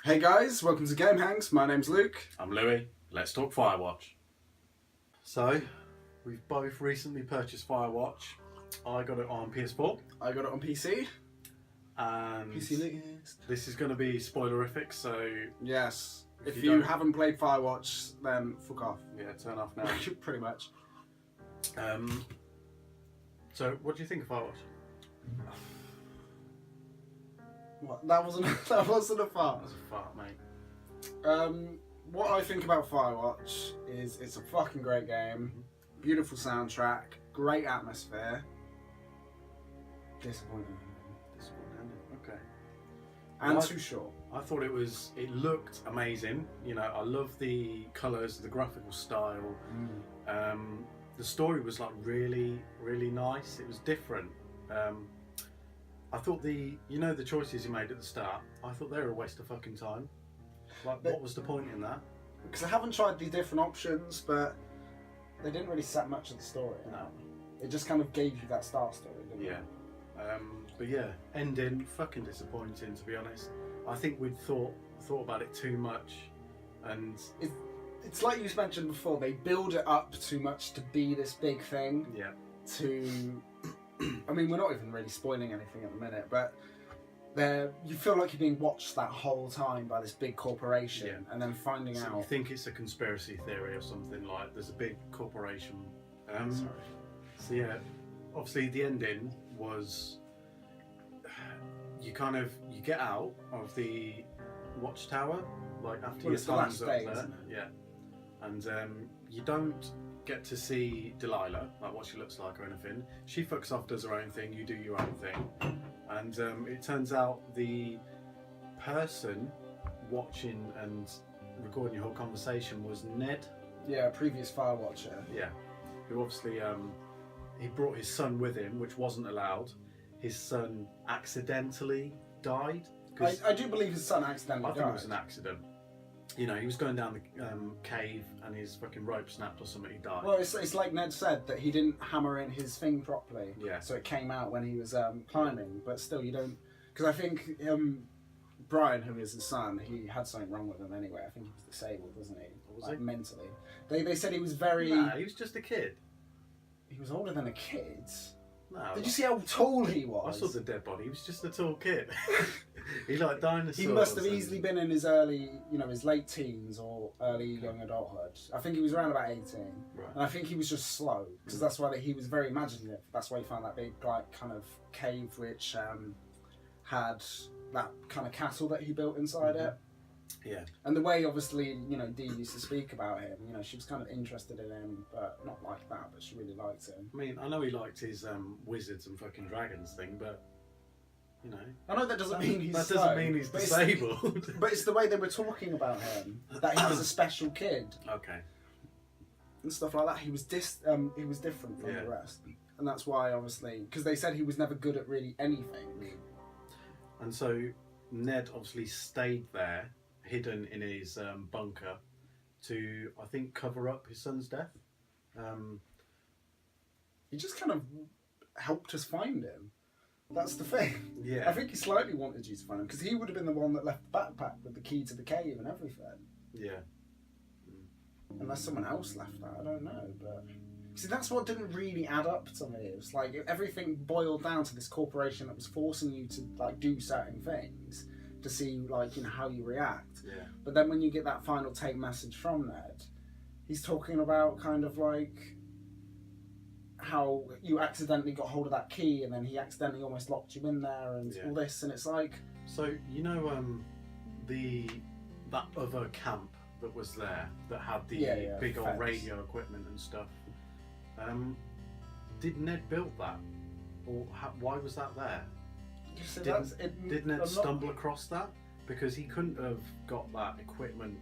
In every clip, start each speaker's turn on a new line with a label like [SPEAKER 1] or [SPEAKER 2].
[SPEAKER 1] Hey guys, welcome to GameHangs. My name's Luke.
[SPEAKER 2] I'm Louis. Let's talk Firewatch. So, we've both recently purchased Firewatch. I got it on PS4.
[SPEAKER 1] I got it on PC.
[SPEAKER 2] And
[SPEAKER 1] PC latest.
[SPEAKER 2] this is going to be spoilerific, so
[SPEAKER 1] Yes. If
[SPEAKER 2] you
[SPEAKER 1] you
[SPEAKER 2] don't-
[SPEAKER 1] haven't played Firewatch, then fuck off.
[SPEAKER 2] yeah, turn off now.
[SPEAKER 1] Pretty much.
[SPEAKER 2] So, what do you think of Firewatch?
[SPEAKER 1] What? That wasn't a fart.
[SPEAKER 2] That was a fart, mate.
[SPEAKER 1] What I think about Firewatch is it's a fucking great game, beautiful soundtrack, great atmosphere. Disappointing.
[SPEAKER 2] Okay.
[SPEAKER 1] And
[SPEAKER 2] Well,
[SPEAKER 1] too short.
[SPEAKER 2] I thought it looked amazing. You know, I love the colours, the graphical style. The story was like really, really nice. It was different. I thought the choices he made at the start, I thought they were a waste of fucking time. Like, what was the point in that?
[SPEAKER 1] Because I haven't tried the different options, but they didn't really set much of the story.
[SPEAKER 2] No.
[SPEAKER 1] It just kind of gave you that start story, didn't
[SPEAKER 2] Yeah.
[SPEAKER 1] it?
[SPEAKER 2] But yeah, ending fucking disappointing, to be honest. I think we'd thought about it too much, and
[SPEAKER 1] It's like you mentioned before, they build it up too much to be this big thing.
[SPEAKER 2] yeah,
[SPEAKER 1] I mean, we're not even really spoiling anything at the minute, but you feel like you're being watched that whole time by this big corporation,
[SPEAKER 2] Yeah.
[SPEAKER 1] and then finding
[SPEAKER 2] so
[SPEAKER 1] out.
[SPEAKER 2] you think it's a conspiracy theory or something, like there's a big corporation.
[SPEAKER 1] Sorry.
[SPEAKER 2] So yeah, obviously the ending was you get out of the watchtower, like after
[SPEAKER 1] Well,
[SPEAKER 2] your
[SPEAKER 1] it's the
[SPEAKER 2] time's
[SPEAKER 1] last
[SPEAKER 2] up
[SPEAKER 1] day,
[SPEAKER 2] there.
[SPEAKER 1] isn't it?
[SPEAKER 2] Yeah, and you don't get to see Delilah, like what she looks like or anything. She fucks off, does her own thing, you do your own thing, and it turns out the person watching and recording your whole conversation was Ned.
[SPEAKER 1] Yeah, previous Firewatcher.
[SPEAKER 2] Yeah, who obviously he brought his son with him, which wasn't allowed. His son accidentally died.
[SPEAKER 1] I do believe his son accidentally
[SPEAKER 2] I think
[SPEAKER 1] died.
[SPEAKER 2] it was an accident. You know, he was going down the cave and his fucking rope snapped or something. He died.
[SPEAKER 1] Well, it's like Ned said, that he didn't hammer in his thing properly.
[SPEAKER 2] Yeah.
[SPEAKER 1] So it came out when he was climbing, but still you don't... Because I think Brian, who is his son, he had something wrong with him anyway. I think he was disabled, wasn't he?
[SPEAKER 2] Was
[SPEAKER 1] like
[SPEAKER 2] he?
[SPEAKER 1] mentally. They said he was very...
[SPEAKER 2] Nah, he was just a kid.
[SPEAKER 1] He was older than a kid.
[SPEAKER 2] No,
[SPEAKER 1] Did you see how tall he
[SPEAKER 2] I
[SPEAKER 1] was?
[SPEAKER 2] saw the dead body. He was just a tall kid. He like dinosaurs.
[SPEAKER 1] He must have easily been in his his late teens or early young adulthood. I think he was around about 18.
[SPEAKER 2] Right.
[SPEAKER 1] And I think he was just slow, because that's why he was very imaginative. That's why he found that big, like, kind of cave which had that kind of castle that he built inside it.
[SPEAKER 2] Yeah.
[SPEAKER 1] And the way, obviously, Dee used to speak about him, she was kind of interested in him, but not like that, but she really liked him.
[SPEAKER 2] I mean, I know he liked his wizards and fucking dragons thing, but
[SPEAKER 1] I know that doesn't mean he's
[SPEAKER 2] that
[SPEAKER 1] slow,
[SPEAKER 2] doesn't mean he's
[SPEAKER 1] but
[SPEAKER 2] disabled.
[SPEAKER 1] But it's the way they were talking about him, that he was a special kid
[SPEAKER 2] Okay.
[SPEAKER 1] and stuff like that. He was different from the rest, and that's why, obviously, because they said he was never good at really anything.
[SPEAKER 2] And so Ned obviously stayed there, hidden in his bunker, to I think cover up his son's death.
[SPEAKER 1] He just kind of helped us find him. That's the thing.
[SPEAKER 2] Yeah.
[SPEAKER 1] I think he slightly wanted you to find him, because he would have been the one that left the backpack with the key to the cave and everything.
[SPEAKER 2] Yeah.
[SPEAKER 1] Unless someone else left that, I don't know. But see, that's what didn't really add up to me. It was like everything boiled down to this corporation that was forcing you to like do certain things to see how you react.
[SPEAKER 2] Yeah.
[SPEAKER 1] But then when you get that final take message from Ned, he's talking about kind of like how you accidentally got hold of that key and then he accidentally almost locked you in there and all this, and it's like...
[SPEAKER 2] So, that other camp that was there, that had the big old radio equipment and stuff, did Ned build that? Or why was that there? Did Ned stumble across that? Because he couldn't have got that equipment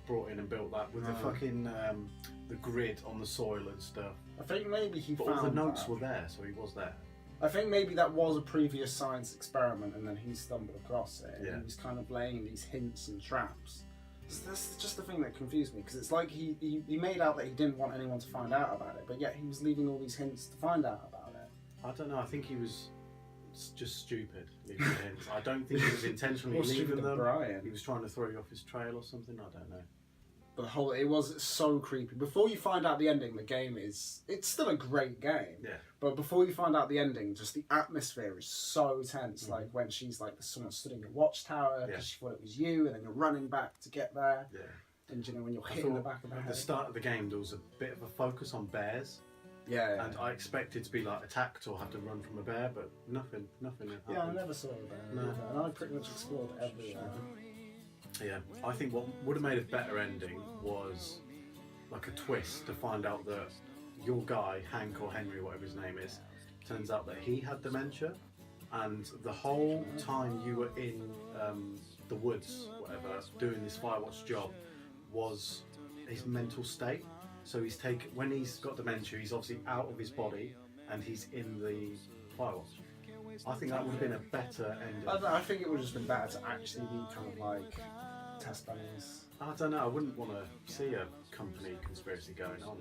[SPEAKER 2] brought in and built that with the fucking the grid on the soil and stuff.
[SPEAKER 1] I think maybe he
[SPEAKER 2] but
[SPEAKER 1] found
[SPEAKER 2] all the notes
[SPEAKER 1] that.
[SPEAKER 2] were there, so he was there.
[SPEAKER 1] I think maybe that was a previous science experiment and then he stumbled across it.
[SPEAKER 2] Yeah.
[SPEAKER 1] And he was kind of laying these hints and traps. So that's just the thing that confused me, because it's like he made out that he didn't want anyone to find out about it, but yet he was leaving all these hints to find out about it.
[SPEAKER 2] I don't know, I think he was It's just stupid leaving the hints. I don't think he was intentionally
[SPEAKER 1] Or stupid
[SPEAKER 2] leaving
[SPEAKER 1] of
[SPEAKER 2] them.
[SPEAKER 1] Brian.
[SPEAKER 2] He was trying to throw you off his trail or something. I don't know.
[SPEAKER 1] But it was so creepy. Before you find out the ending, the game it's still a great game.
[SPEAKER 2] Yeah.
[SPEAKER 1] But before you find out the ending, just the atmosphere is so tense. Like when she's like, someone stood in your watchtower because she thought it was you, and then you're running back to get there.
[SPEAKER 2] Yeah.
[SPEAKER 1] And you know, when you're hitting the back of the head.
[SPEAKER 2] At the start of the game, there was a bit of a focus on bears.
[SPEAKER 1] Yeah.
[SPEAKER 2] And I expected to be like attacked or have to run from a bear, but nothing happened.
[SPEAKER 1] Yeah, I never saw a bear.
[SPEAKER 2] No.
[SPEAKER 1] Either. And I pretty much explored everywhere.
[SPEAKER 2] Yeah, I think what would have made a better ending was like a twist to find out that your guy, Hank or Henry, whatever his name is, turns out that he had dementia, and the whole time you were in the woods, whatever, doing this Firewatch job, was his mental state. So when he's got dementia, he's obviously out of his body, and he's in the Firewatch. I think that would have been a better ending.
[SPEAKER 1] I think it would have just been better to actually be kind of like test bunnies.
[SPEAKER 2] I don't know, I wouldn't want to see a company conspiracy going on.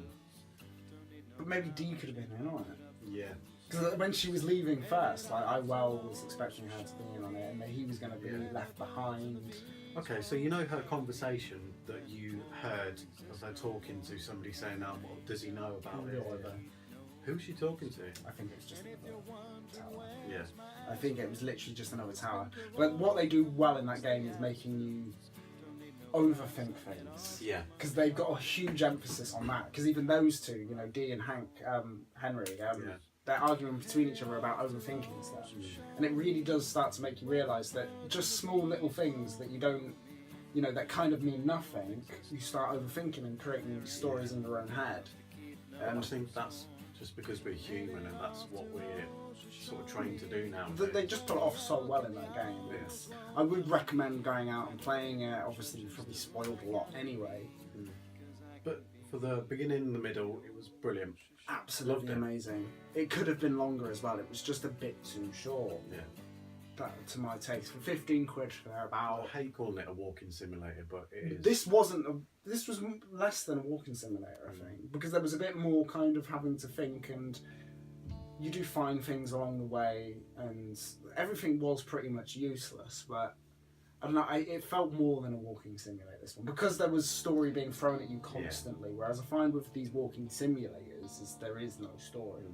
[SPEAKER 1] But maybe D could have been in on it.
[SPEAKER 2] Yeah.
[SPEAKER 1] Because when she was leaving first, like I was expecting her to be in on it, and that he was going to be left behind.
[SPEAKER 2] Okay, so you know her conversation that you heard of her talking to somebody saying, what does he know about it? Or whatever. Who's she talking to?
[SPEAKER 1] I think it was just another tower.
[SPEAKER 2] Yeah.
[SPEAKER 1] I think it was literally just another tower. But what they do well in that game is making you overthink things.
[SPEAKER 2] Yeah.
[SPEAKER 1] Because they've got a huge emphasis on that. Because even those two, you know, Dee and Henry, they're arguing between each other about overthinking stuff. And it really does start to make you realise that just small little things that you don't, you know, that kind of mean nothing, you start overthinking and creating stories in your own head.
[SPEAKER 2] I think that's just because we're human and that's what we're sort of trained to do now.
[SPEAKER 1] They just put it off so well in that game.
[SPEAKER 2] Yes.
[SPEAKER 1] I would recommend going out and playing it. Obviously, you've probably spoiled a lot anyway.
[SPEAKER 2] But for the beginning and the middle, it was brilliant.
[SPEAKER 1] Absolutely amazing. It could have been longer as well. It was just a bit too short.
[SPEAKER 2] Yeah.
[SPEAKER 1] That, to my taste, for 15 quid, they're about.
[SPEAKER 2] I hate calling it a walking simulator, but it is.
[SPEAKER 1] This wasn't. This was less than a walking simulator, I think, because there was a bit more kind of having to think, and you do find things along the way, and everything was pretty much useless. But I don't know. It felt more than a walking simulator, this one, because there was story being thrown at you constantly. Yeah. Whereas I find with these walking simulators, there is no story.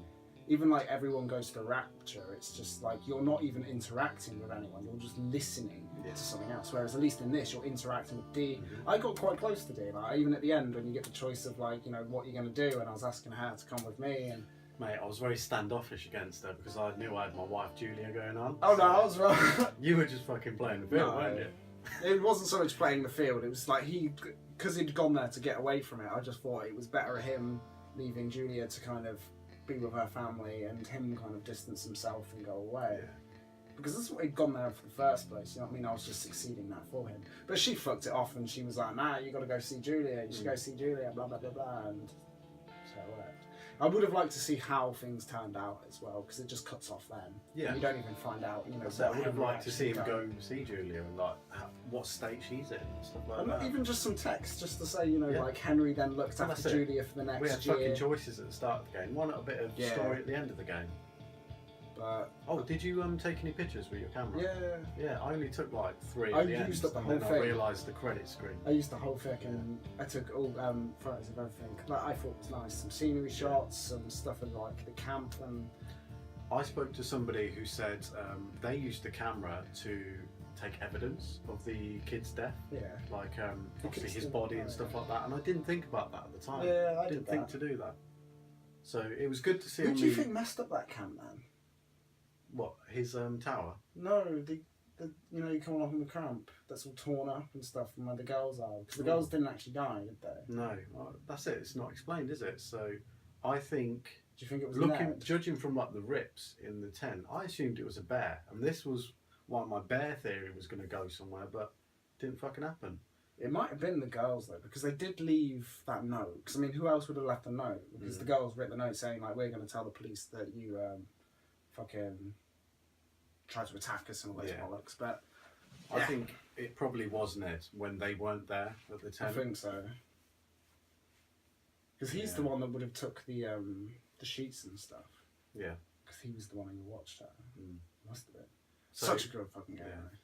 [SPEAKER 1] Even like everyone goes to Rapture, it's just like you're not even interacting with anyone, you're just listening to something else. Whereas at least in this, you're interacting with D. I got quite close to D, like even at the end when you get the choice of like, you know, what you're going to do, and I was asking her to come with me. And
[SPEAKER 2] mate, I was very standoffish against her because I knew I had my wife Julia going on.
[SPEAKER 1] Oh no, I was wrong.
[SPEAKER 2] You were just fucking playing the field, weren't you?
[SPEAKER 1] It wasn't so much playing the field, it was like because he'd gone there to get away from it, I just thought it was better him leaving Julia to kind of be with her family and him kind of distance himself and go away. Yeah. Because that's what he'd gone there for the first place, you know what I mean? I was just succeeding that for him. But she fucked it off and she was like, nah, you got to go see Julia, you should go see Julia, blah, blah, blah, blah. And so it worked. I would have liked to see how things turned out as well, because it just cuts off then.
[SPEAKER 2] Yeah.
[SPEAKER 1] You don't even find out, you know.
[SPEAKER 2] So I would have liked to see him go see Julia and like what state she's in and stuff like that.
[SPEAKER 1] Even just some text, just to say, you know, like Henry then looked after Julia for the next year.
[SPEAKER 2] We had fucking choices at the start of the game. Why not a bit of story at the end of the game?
[SPEAKER 1] But
[SPEAKER 2] did you take any pictures with your camera?
[SPEAKER 1] Yeah.
[SPEAKER 2] Yeah, I only took like 3 at the end.
[SPEAKER 1] I used up the whole
[SPEAKER 2] and then
[SPEAKER 1] thing.
[SPEAKER 2] I realised the credit screen.
[SPEAKER 1] I used the whole thing and I took all photos of everything that I thought was nice. Some scenery shots, some stuff in like the camp and...
[SPEAKER 2] I spoke to somebody who said they used the camera to take evidence of the kid's death.
[SPEAKER 1] Yeah.
[SPEAKER 2] Like obviously his body and stuff like that. And I didn't think about that at the time.
[SPEAKER 1] Yeah, I
[SPEAKER 2] didn't think to do that. So it was good to see.
[SPEAKER 1] Who do you think messed up that camp then?
[SPEAKER 2] What, his tower?
[SPEAKER 1] No, the you know, you come along from the camp that's all torn up and stuff from where the girls are. Because the girls didn't actually die, did they?
[SPEAKER 2] No, that's it. It's not explained, is it? So I think.
[SPEAKER 1] Do you think it was
[SPEAKER 2] judging from like the rips in the tent, I assumed it was a bear, and this was why my bear theory was going to go somewhere, but didn't fucking happen.
[SPEAKER 1] It might have been the girls though, because they did leave that note. Because I mean, who else would have left a note? Because the girls wrote the note saying like, "We're going to tell the police that you fucking tried to attack us and all those bollocks." But
[SPEAKER 2] I think it probably wasn't it when they weren't there at the tent.
[SPEAKER 1] I think so. Because he's the one that would have took the sheets and stuff.
[SPEAKER 2] Yeah.
[SPEAKER 1] Because he was the one who watched her. Must have been.
[SPEAKER 2] So,
[SPEAKER 1] Such a good fucking game.
[SPEAKER 2] yeah.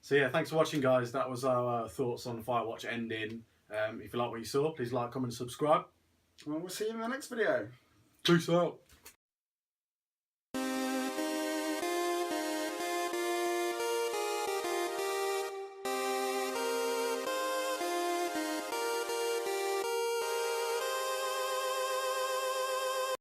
[SPEAKER 2] So yeah, thanks for watching, guys. That was our thoughts on Firewatch ending. If you like what you saw, please like, comment, and subscribe.
[SPEAKER 1] Well, we'll see you in the next video.
[SPEAKER 2] Peace out.